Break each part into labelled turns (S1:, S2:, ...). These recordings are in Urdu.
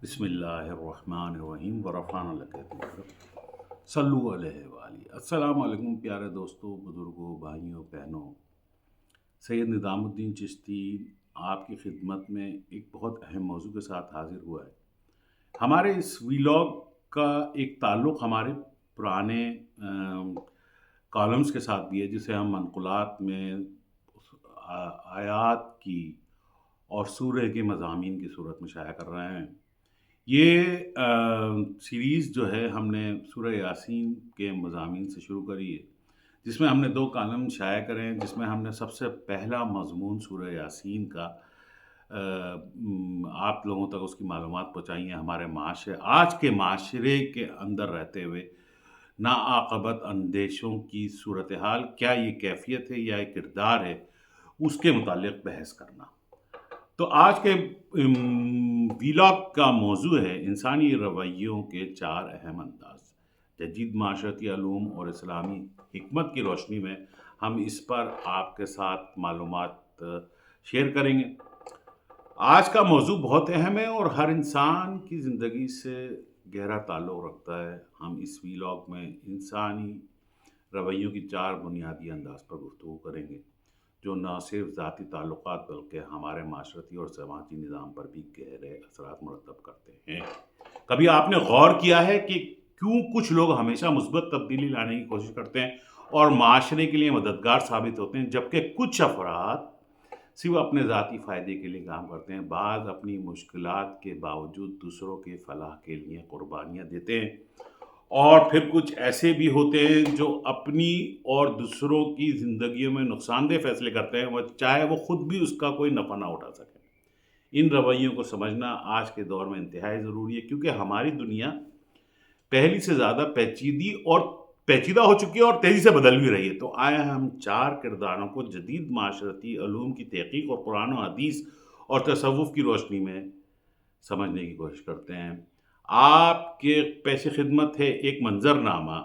S1: بسم اللہ الرحمن الرحیم ورفعنا لک ذکرک صلو علیہ وآلہ۔ السلام علیکم پیارے دوستوں، بزرگوں، بھائیوں، بہنوں۔ سید نظام الدین چشتی آپ کی خدمت میں ایک بہت اہم موضوع کے ساتھ حاضر ہوا ہے۔ ہمارے اس ویلاگ کا ایک تعلق ہمارے پرانے کالمز کے ساتھ بھی ہے، جسے ہم منقولات میں آیات کی اور سورہ کے مضامین کی صورت میں شائع کر رہے ہیں۔ یہ سیریز جو ہے ہم نے سورہ یاسین کے مضامین سے شروع کری ہے، جس میں ہم نے 2 کالم شائع کرے ہیں، جس میں ہم نے سب سے پہلا مضمون سورہ یاسین کا آپ لوگوں تک اس کی معلومات پہنچائی ہیں۔ ہمارے معاشرے، آج کے معاشرے کے اندر رہتے ہوئے ناعاقبت اندیشوں کی صورتحال، کیا یہ کیفیت ہے یا یہ کردار ہے، اس کے متعلق بحث کرنا۔ تو آج کے ویلاگ کا موضوع ہے انسانی رویوں کے 4 اہم انداز۔ جدید معاشرتی علوم اور اسلامی حکمت کی روشنی میں ہم اس پر آپ کے ساتھ معلومات شیئر کریں گے۔ آج کا موضوع بہت اہم ہے اور ہر انسان کی زندگی سے گہرا تعلق رکھتا ہے۔ ہم اس ویلاگ میں انسانی رویوں کی 4 بنیادی انداز پر گفتگو کریں گے، جو نہ صرف ذاتی تعلقات بلکہ ہمارے معاشرتی اور سماجی نظام پر بھی گہرے اثرات مرتب کرتے ہیں۔ کبھی آپ نے غور کیا ہے کہ کیوں کچھ لوگ ہمیشہ مثبت تبدیلی لانے کی کوشش کرتے ہیں اور معاشرے کے لیے مددگار ثابت ہوتے ہیں، جبکہ کچھ افراد صرف اپنے ذاتی فائدے کے لیے کام کرتے ہیں؟ بعض اپنی مشکلات کے باوجود دوسروں کے فلاح کے لیے قربانیاں دیتے ہیں، اور پھر کچھ ایسے بھی ہوتے ہیں جو اپنی اور دوسروں کی زندگیوں میں نقصان دہ فیصلے کرتے ہیں، چاہے وہ خود بھی اس کا کوئی نفع نہ اٹھا سکے۔ ان رویوں کو سمجھنا آج کے دور میں انتہائی ضروری ہے، کیونکہ ہماری دنیا پہلی سے زیادہ پیچیدہ ہو چکی ہے اور تیزی سے بدل بھی رہی ہے۔ تو آیا ہم 4 کرداروں کو جدید معاشرتی علوم کی تحقیق اور قرآن و حدیث اور تصوف کی روشنی میں سمجھنے کی کوشش کرتے ہیں۔ آپ کے پیش خدمت ہے ایک منظر نامہ۔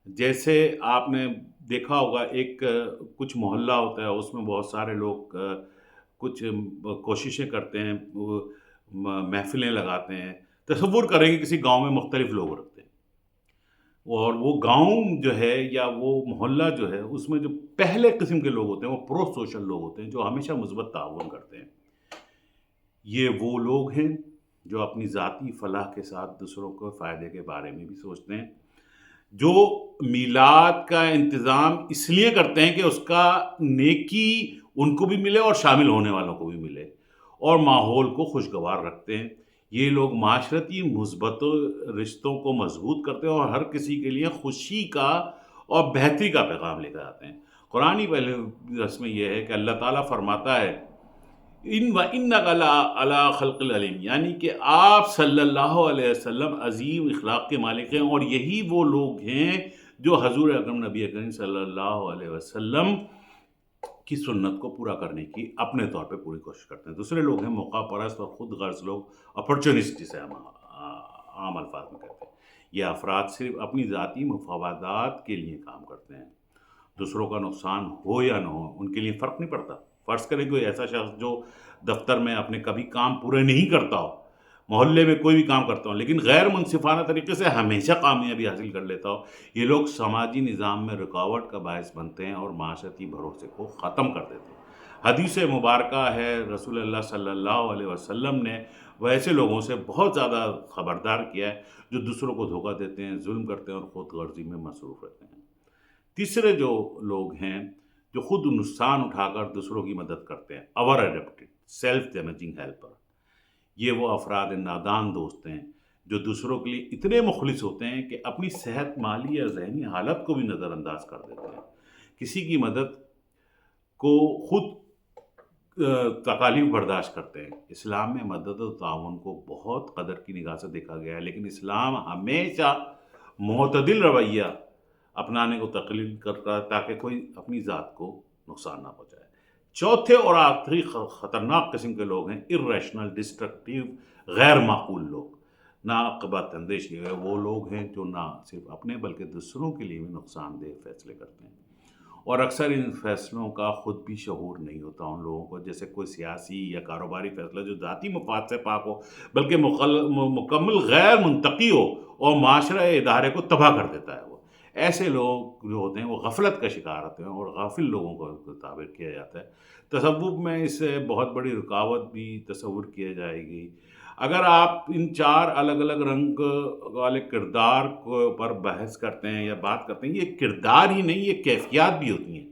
S1: جیسے آپ نے دیکھا ہوگا، کچھ محلہ ہوتا ہے، اس میں بہت سارے لوگ کچھ کوششیں کرتے ہیں، محفلیں لگاتے ہیں۔ تصور کریں کہ کسی گاؤں میں مختلف لوگ رہتے ہیں، اور وہ گاؤں جو ہے یا وہ محلہ جو ہے، اس میں جو پہلے قسم کے لوگ ہوتے ہیں وہ پرو سوشل لوگ ہوتے ہیں، جو ہمیشہ مثبت تعاون کرتے ہیں۔ یہ وہ لوگ ہیں جو اپنی ذاتی فلاح کے ساتھ دوسروں کو فائدے کے بارے میں بھی سوچتے ہیں، جو میلاد کا انتظام اس لیے کرتے ہیں کہ اس کا نیکی ان کو بھی ملے اور شامل ہونے والوں کو بھی ملے، اور ماحول کو خوشگوار رکھتے ہیں۔ یہ لوگ معاشرتی مثبت رشتوں کو مضبوط کرتے ہیں اور ہر کسی کے لیے خوشی کا اور بہتری کا پیغام لے کر آتے ہیں۔ قرآنی پہلے رسم یہ ہے کہ اللہ تعالیٰ فرماتا ہے اِنَّكَ لَعَلَىٰ خَلْقٍ عَظِيمٍ، یعنی کہ آپ صلی اللہ علیہ وسلم عظیم اخلاق کے مالک ہیں، اور یہی وہ لوگ ہیں جو حضور اکرم نبی اکرم صلی اللہ علیہ وسلم کی سنت کو پورا کرنے کی اپنے طور پہ پوری کوشش کرتے ہیں۔ دوسرے لوگ ہیں موقع پرست اور خود غرض لوگ، اپرچونسٹ جسے ہم عام الفاظ میں کہتے ہیں۔ یہ افراد صرف اپنی ذاتی مفادات کے لیے کام کرتے ہیں، دوسروں کا نقصان ہو یا نہ ہو ان کے لیے فرق نہیں پڑتا۔ فرض کریں کوئی ایسا شخص جو دفتر میں اپنے کبھی کام پورے نہیں کرتا ہو، محلے میں کوئی بھی کام کرتا ہو، لیکن غیر منصفانہ طریقے سے ہمیشہ کامیابی حاصل کر لیتا ہو، یہ لوگ سماجی نظام میں رکاوٹ کا باعث بنتے ہیں اور معاشرتی بھروسے کو ختم کر دیتے ہیں۔ حدیث مبارکہ ہے، رسول اللہ صلی اللہ علیہ وسلم نے ویسے لوگوں سے بہت زیادہ خبردار کیا ہے جو دوسروں کو دھوکہ دیتے ہیں، ظلم کرتے ہیں اور خود غرضی میں مصروف رہتے ہیں۔ تیسرے جو لوگ ہیں جو خود نقصان اٹھا کر دوسروں کی مدد کرتے ہیں، over adapted self damaging helper, یہ وہ افراد نادان دوست ہیں جو دوسروں کے لیے اتنے مخلص ہوتے ہیں کہ اپنی صحت، مالی یا ذہنی حالت کو بھی نظر انداز کر دیتے ہیں۔ کسی کی مدد کو خود تکالیف برداشت کرتے ہیں۔ اسلام میں مدد و تعاون کو بہت قدر کی نگاہ سے دیکھا گیا ہے، لیکن اسلام ہمیشہ معتدل رویہ اپنانے کو تقلیل کرتا ہے تاکہ کوئی اپنی ذات کو نقصان نہ پہنچائے۔ چوتھے اور آخری خطرناک قسم کے لوگ ہیں irrational ڈسٹرکٹیو، غیر معقول لوگ، ناعاقبت اندیش۔ وہ لوگ ہیں جو نہ صرف اپنے بلکہ دوسروں کے لیے بھی نقصان دہ فیصلے کرتے ہیں، اور اکثر ان فیصلوں کا خود بھی شعور نہیں ہوتا ان لوگوں کو، جیسے کوئی سیاسی یا کاروباری فیصلہ جو ذاتی مفاد سے پاک ہو بلکہ مکمل غیر منطقی ہو اور معاشرہ ادارے کو تباہ کر دیتا ہے وہ، ایسے لوگ جو ہوتے ہیں وہ غفلت کا شکار ہوتے ہیں اور غافل لوگوں کو تعبیر کیا جاتا ہے۔ تصوف میں اس سے بہت بڑی رکاوٹ بھی تصور کیا جائے گی۔ اگر آپ ان چار الگ الگ رنگ والے کردار کو پر بحث کرتے ہیں یا بات کرتے ہیں، یہ کردار ہی نہیں، یہ کیفیات بھی ہوتی ہیں۔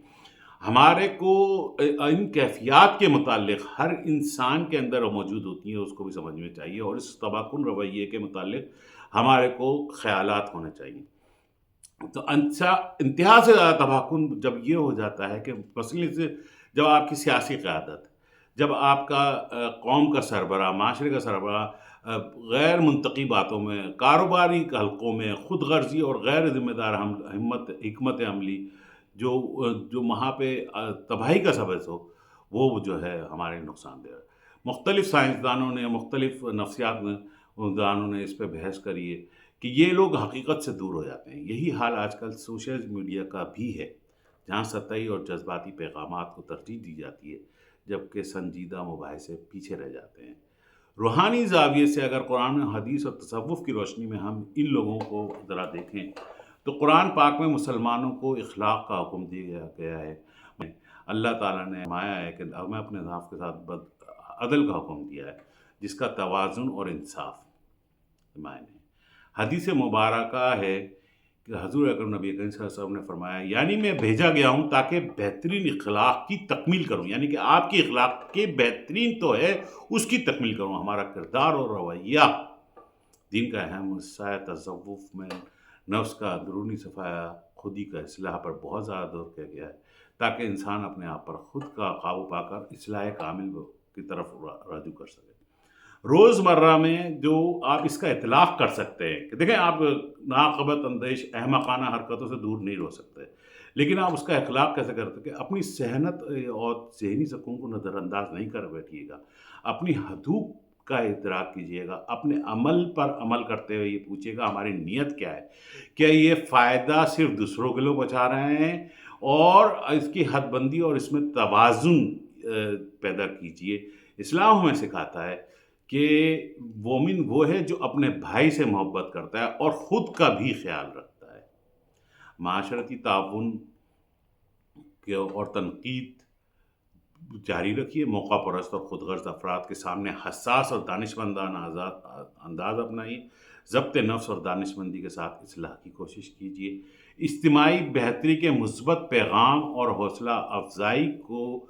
S1: ہمارے کو ان کیفیات کے متعلق ہر انسان کے اندر موجود ہوتی ہیں، اس کو بھی سمجھنا چاہیے، اور اس تباکن رویے کے متعلق ہمارے کو خیالات ہونے چاہیے۔ تو انتہا سے زیادہ تباکن جب یہ ہو جاتا ہے کہ مثلاً سے جب آپ کی سیاسی قیادت، جب آپ کا قوم کا سربراہ، معاشرے کا سربراہ غیر منطقی باتوں میں، کاروباری حلقوں میں خود غرضی اور غیر ذمہ دار حکمت عملی جو وہاں پہ تباہی کا سبب ہو، وہ جو ہے ہمارے نقصان دہ ہے۔ مختلف سائنسدانوں نے، مختلف نفسیات دانوں نے اس پہ بحث کری ہے کہ یہ لوگ حقیقت سے دور ہو جاتے ہیں۔ یہی حال آج کل سوشل میڈیا کا بھی ہے، جہاں سطحی اور جذباتی پیغامات کو ترجیح دی جاتی ہے جبکہ سنجیدہ مباحثے پیچھے رہ جاتے ہیں۔ روحانی زاویے سے اگر قرآن حدیث اور تصوف کی روشنی میں ہم ان لوگوں کو ذرا دیکھیں تو قرآن پاک میں مسلمانوں کو اخلاق کا حکم دیا گیا ہے۔ اللہ تعالیٰ نے فرمایا ہے کہ ہمیں اپنے ذات کے ساتھ عدل کا حکم دیا ہے، جس کا توازن اور انصاف معنی ہے۔ حدیث مبارکہ ہے کہ حضور اکرم نبی کریم صلی اللہ علیہ وسلم نے فرمایا، یعنی میں بھیجا گیا ہوں تاکہ بہترین اخلاق کی تکمیل کروں، یعنی کہ آپ کی اخلاق کے بہترین تو ہے، اس کی تکمیل کروں۔ ہمارا کردار اور رویہ دین کا اہم حصہ ہے۔ تصوف میں نفس کا اندرونی صفایا، خودی کا اصلاح پر بہت زیادہ زور کیا گیا ہے تاکہ انسان اپنے آپ پر خود کا قابو پا کر اصلاح کامل کی طرف رجوع کر سکے۔ روزمرہ میں جو آپ اس کا اطلاق کر سکتے ہیں کہ دیکھیں، آپ ناقابت اندیش احمقانہ حرکتوں سے دور نہیں رہ سکتے، لیکن آپ اس کا اخلاق کیسے کرتے کہ اپنی صحنت اور ذہنی سکون کو نظر انداز نہیں کر بیٹھیے گا، اپنی حدود کا ادراک کیجیے گا، اپنے عمل پر عمل کرتے ہوئے یہ پوچھیے گا ہماری نیت کیا ہے، کیا یہ فائدہ صرف دوسروں کے لیے بچا رہے ہیں، اور اس کی حد بندی اور اس میں توازن پیدا کیجیے۔ اسلام ہمیں سکھاتا ہے کہ مومن وہ ہے جو اپنے بھائی سے محبت کرتا ہے اور خود کا بھی خیال رکھتا ہے۔ معاشرتی تعاون اور تنقید جاری رکھیے، موقع پرست اور خود غرض افراد کے سامنے حساس اور دانشمندانہ انداز اپنائیے، ضبط نفس اور دانشمندی کے ساتھ اصلاح کی کوشش کیجیے، اجتماعی بہتری کے مثبت پیغام اور حوصلہ افزائی کو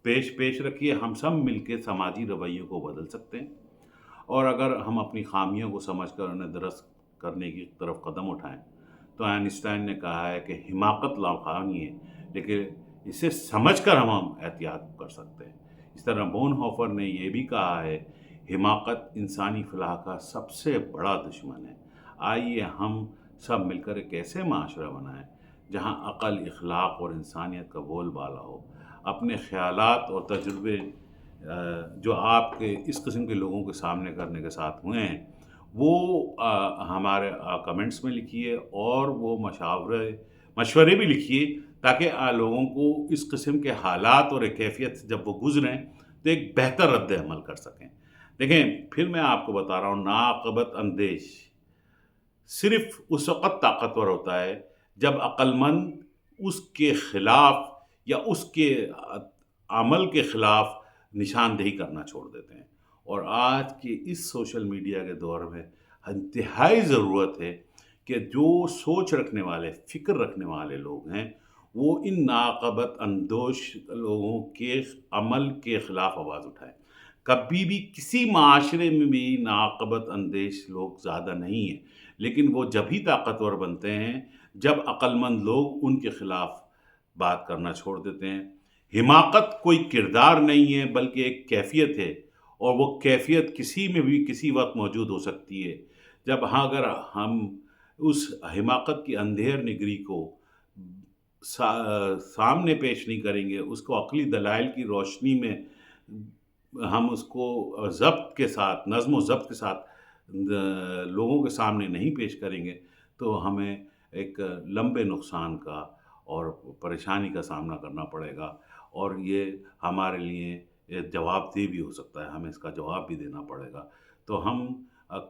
S1: پیش رکھیے۔ ہم سب مل کے سماجی رویوں کو بدل سکتے ہیں، اور اگر ہم اپنی خامیوں کو سمجھ کر انہیں درست کرنے کی طرف قدم اٹھائیں تو آئنسٹائن نے کہا ہے کہ حماقت لاحقانی ہے، لیکن اسے سمجھ کر ہم احتیاط کر سکتے ہیں۔ اس طرح بون ہوفر نے یہ بھی کہا ہے، حماقت انسانی فلاح کا سب سے بڑا دشمن ہے۔ آئیے ہم سب مل کر ایک ایسے معاشرہ بنائیں جہاں عقل، اخلاق اور انسانیت کا بول بالا ہو۔ اپنے خیالات اور تجربے جو آپ کے اس قسم کے لوگوں کے سامنے کرنے کے ساتھ ہوئے ہیں وہ ہمارے کمنٹس میں لکھیے، اور وہ مشورے بھی لکھیے تاکہ لوگوں کو اس قسم کے حالات اور ایک کیفیت سے جب وہ گزریں تو ایک بہتر رد عمل کر سکیں۔ دیکھیں، پھر میں آپ کو بتا رہا ہوں، ناعاقبت اندیش صرف اس وقت طاقتور ہوتا ہے جب عقل مند اس کے خلاف یا اس کے عمل کے خلاف نشاندہی کرنا چھوڑ دیتے ہیں۔ اور آج کے اس سوشل میڈیا کے دور میں انتہائی ضرورت ہے کہ جو سوچ رکھنے والے، فکر رکھنے والے لوگ ہیں، وہ ان ناعاقبت اندوش لوگوں کے عمل کے خلاف آواز اٹھائیں۔ کبھی بھی کسی معاشرے میں بھی ناعاقبت اندیش لوگ زیادہ نہیں ہیں، لیکن وہ جب ہی طاقتور بنتے ہیں جب عقل مند لوگ ان کے خلاف بات کرنا چھوڑ دیتے ہیں۔ حماقت کوئی کردار نہیں ہے بلکہ ایک کیفیت ہے، اور وہ کیفیت کسی میں بھی کسی وقت موجود ہو سکتی ہے۔ جب اگر ہم اس حماقت کی اندھیر نگری کو سامنے پیش نہیں کریں گے، اس کو عقلی دلائل کی روشنی میں ہم اس کو ضبط کے ساتھ، نظم و ضبط کے ساتھ لوگوں کے سامنے نہیں پیش کریں گے، تو ہمیں ایک لمبے نقصان کا اور پریشانی کا سامنا کرنا پڑے گا، اور یہ ہمارے لیے جواب دہ بھی ہو سکتا ہے، ہمیں اس کا جواب بھی دینا پڑے گا۔ تو ہم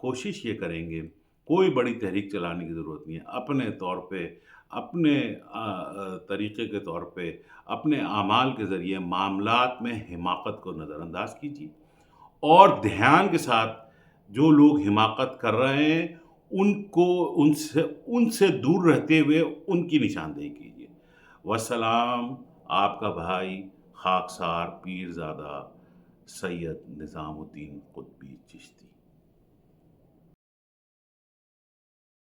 S1: کوشش یہ کریں گے، کوئی بڑی تحریک چلانے کی ضرورت نہیں ہے، اپنے طور پہ، اپنے طریقے کے طور پہ، اپنے اعمال کے ذریعے معاملات میں حماقت کو نظر انداز کیجیے، اور دھیان کے ساتھ جو لوگ حماقت کر رہے ہیں ان کو ان سے دور رہتے ہوئے ان کی نشاندہی کیجیے۔ والسلام، آپ کا بھائی خاکسار پیرزادہ سید نظام الدین قطبی چشتی۔